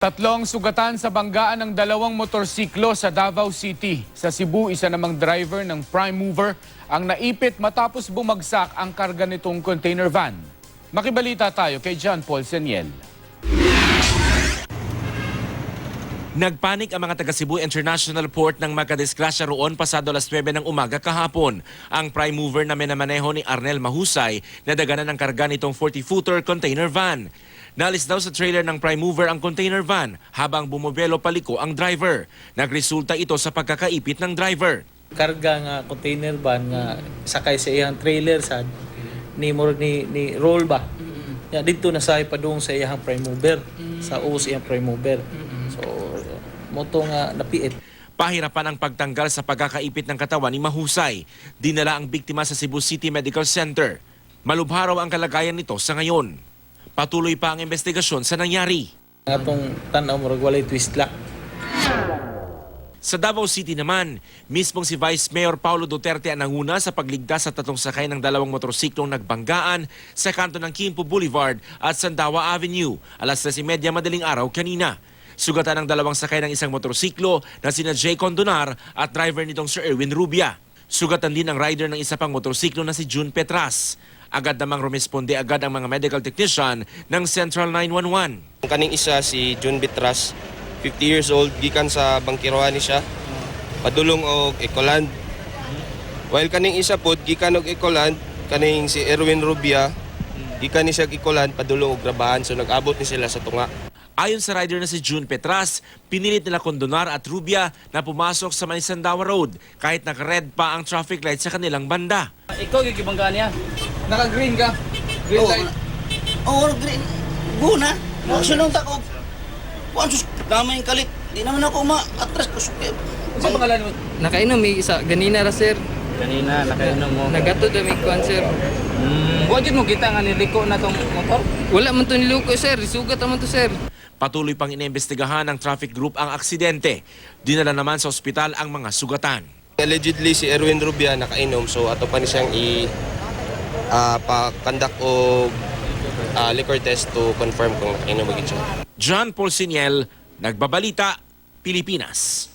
Tatlong sugatan sa banggaan ng dalawang motorsiklo sa Davao City. Sa Cebu, isa namang driver ng prime mover ang naipit matapos bumagsak ang karga nitong container van. Makibalita tayo kay John Paul Seniel. Nagpanik ang mga taga Cebu International Port nang magkadisgrasya roon pasado alas 9 ng umaga kahapon. Ang prime mover na minamaneho ni Arnel Mahusay na daganan ng karga nitong 40-footer container van. Nalis daw sa trailer ng prime mover ang container van habang bumobelo paliko ang driver. Nagresulta ito sa pagkakaipit ng driver. Karga nga container van nga sakay sa iyang trailer sad ni roll ba. Ya dito na sa padung sa iyang prime mover sa sa iyang prime mover. So moto nga napiit. Pahirapan ang pagtanggal sa pagkakaipit ng katawan ni Mahusay. Dinala ang biktima sa Cebu City Medical Center. Malubha raw ang kalagayan nito sa ngayon. Patuloy pa ang investigasyon sa nangyari. Atong tanaw murag walay twist lock. Sa Davao City naman, mismong si Vice Mayor Paulo Duterte ang nanguna sa pagligtas sa tatlong sakay ng dalawang motorsiklong nagbanggaan sa kanto ng Quimpo Boulevard at Sandawa Avenue, alas 3:30 madaling araw kanina. Sugatan ng dalawang sakay ng isang motorsiklo na sina Jay Condonar at driver nitong Sir Erwin Rubia. Sugatan din ang rider ng isa pang motorsiklo na si June Petras. Agad namang rumesponde agad ang mga medical technician ng Central 911. Ang kaning isa si June Petras, 50 years old, gikan sa Bangkiroan ni siya, padulong og Ecoland. While kaning isa pod gikan og Ecoland, kaning si Erwin Rubia, gikan ni siya Ecoland padulong og Grabahan, so nag-abot ni sila sa tunga. Ayon sa rider na si June Petras, pinilit nila Condonar at Rubia na pumasok sa Manisandawa Road kahit naka-red pa ang traffic light sa kanilang banda. Ikaw gigibanggaan niya. Naka-green ka? Green light? Oo, green. Guna. Sunong tako. Kuan sus, damay yung kalit. Di naman ako ma-atras ko. Ano pangalan mo? Nakainom may isa ganina ra sir. Kanina, nakainom mo. Nagato da may kuan sir. Huwag mo kita nga niliko na tong motor? Wala man to niluko sir, sugat man to sir. Patuloy pang iniimbestigahan ng traffic group ang aksidente. Dinala naman sa ospital ang mga sugatan. Allegedly si Erwin Rubia nakainom, so ato pa ni siyang pa-conduct o liquor test to confirm kung nakainom maging siya. John Paul Seniel, Nagbabalita, Pilipinas.